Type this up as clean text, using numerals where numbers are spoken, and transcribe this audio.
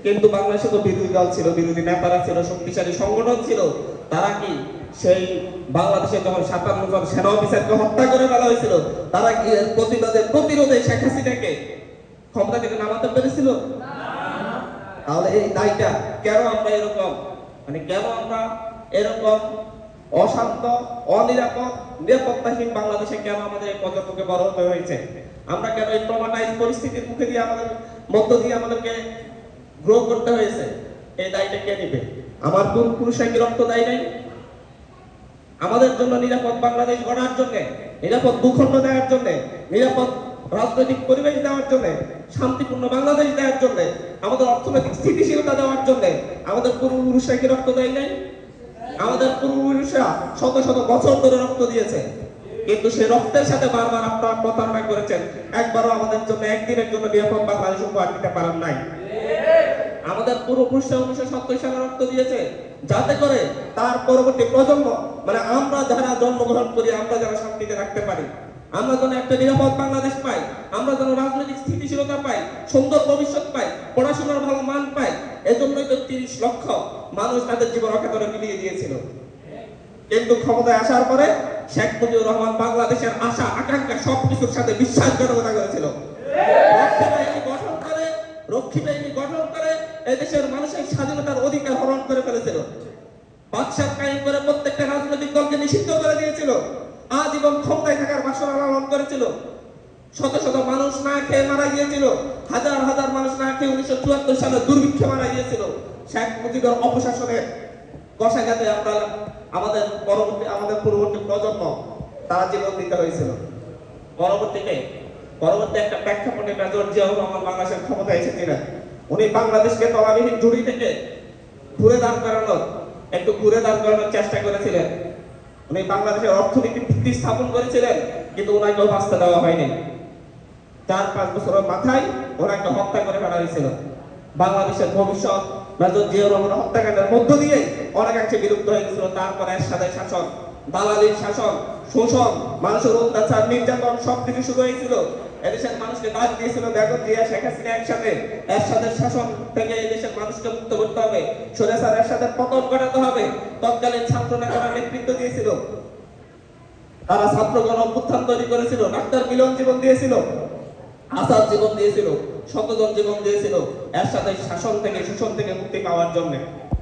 কিন্তু বাংলাদেশে তো বিরোধী দল ছিল, বিরোধী নেতারা ছিল, শক্তিশালী সংগঠন ছিল। তারা কি সেই বাংলাদেশে যখন 57 জন সেনা অফিসারকে হত্যা করে ফেলা হয়েছিল, তারা কি এর প্রতিরোধে শেখ হাসিনাকে ক্ষমতা থেকে নামাতে পেরেছিল? তাহলে এই দায়টা কেন আমরা এরকম, কেন আমরা এরকম অশান্ত, অনিরাপদ, নিরাপত্তাহীন বাংলাদেশে কেন আমাদের এই পর্যটকে বড় হতে হয়েছে? আমরা কেন এই ট্রমাটাইজ পরিস্থিতির মুখে দিয়ে মধ্য দিয়ে আমাদেরকে গ্রো করতে হয়েছে? এই দায়টা কে নেবে? আমার কোন পুরুষের কি রক্ত দায় নাই? আমাদের জন্য নিরাপদ বাংলাদেশ গড়ার জন্য, নিরাপদ ভূখণ্ড দেওয়ার জন্য, নিরাপদ রাজনৈতিক পরিবেশ দেওয়ার জন্য, শান্তিপূর্ণ বাংলাদেশ দেওয়ার জন্য, আমাদের অর্থনৈতিক স্থিতিশীলতা দেওয়ার জন্য আমাদের পূর্বপুরুষরা কি রক্ত দেয় নাই? আমাদের পূর্বপুরুষরা শত শত বছর ধরে রক্ত দিয়েছে, কিন্তু সেই রক্তের সাথে বারবার আপনারা প্রতারণা করেছেন। একবারও আমাদের জন্য একদিনের জন্য নিরাপদ বাংলাদেশ উপহার দিতে পারেন নাই। আমাদের পূর্বপুরুষরা 1970 সালে রক্ত দিয়েছে, যাতে করে তার পরবর্তী প্রজন্ম, আমরা যারা জন্মগ্রহণ করি, আমরা যারা শান্তিতে রাখতে পারি, আমরা যেন একটা নিরাপদ বাংলাদেশ পাই, আমরা যেন রাজনৈতিক স্থিতিশীলতা পাই, সুন্দর ভবিষ্যৎ পাই, পড়াশোনার ভালো মান পাই। এজন্যই তো 30 লক্ষ মানুষ তাদের জীবন অকাতরে মিলিয়ে দিয়েছিল। কিন্তু ক্ষমতায় আসার পরে শেখ মুজিবুর রহমান বাংলাদেশের আশা আকাঙ্ক্ষা সবকিছুর সাথে বিশ্বাসঘাতকতা করেছিল। রক্ষী বাহিনী গঠন করে এদেশের মানুষের স্বাধীনতার অধিকার হরণ করে ফেলেছিল। বাদশাহ কায়েম করে প্রত্যেকটা রাজনৈতিক দলকে নিষিদ্ধ করে দিয়েছিল। আজীবন ক্ষমতায় থাকার বাসনা লালন করেছিল। শত শত মানুষ না খেয়ে মারা গিয়েছিল, হাজার হাজার মানুষ না খেয়ে 1974 সালে দুর্ভিক্ষে মারা গিয়েছিল। শেখ মুজিবের অপশাসনের কষাঘাতে আমরা আমাদের পূর্ববর্তী প্রজন্ম তারা জীবন দিতে হয়েছিল। পরবর্তী একটা প্রেক্ষাপটে মেজর জিয়াউর রহমান বাংলাদেশের ক্ষমতায় এসেছিলেন। উনি বাংলাদেশকে তলাবিহীন ঝুড়ি থেকে ঘুরে দাঁড় করানোর চেষ্টা করেছিলেন। উনি বাংলাদেশের অর্থনীতির ভিত্তি স্থাপন করেছিলেন, কিন্তু ওনাকেও বাঁচতে দেওয়া হয়নি। 4-5 বছরের মাথায় ওনাকে হত্যা করে ফেলা হয়েছিল। বাংলাদেশের ভবিষ্যৎ মেজর জিয়াউর রহমানের হত্যাকাণ্ডের মধ্য দিয়ে অনেকাংশে বিলুপ্ত হয়ে গেছিল। তারপরে এরশাদের শাসন, দালালির শাসন, শোষণ, মানুষের অত্যাচার, নির্যাতন সবকিছু শুরু হয়েছিল। এদেশের মানুষকে ডাক দিয়েছিল বেগম জিয়া, শেখ হাসিনা একসাথে। এরশাদের শাসন থেকে এদেশের মানুষকে মুক্ত করতে হবে, স্বৈরাচার এরশাদের পতন ঘটাতে হবে। তৎকালীন ছাত্র নেতারা নেতৃত্ব দিয়েছিল, তারা ছাত্র গণ অভ্যুত্থান তৈরি করেছিল। ডাক্তার মিলন জীবন দিয়েছিল, আসাদ জীবন দিয়েছিল, শতজন জীবন দিয়েছিল এরশাদের শাসন থেকে, শোষণ থেকে মুক্তি পাওয়ার জন্য।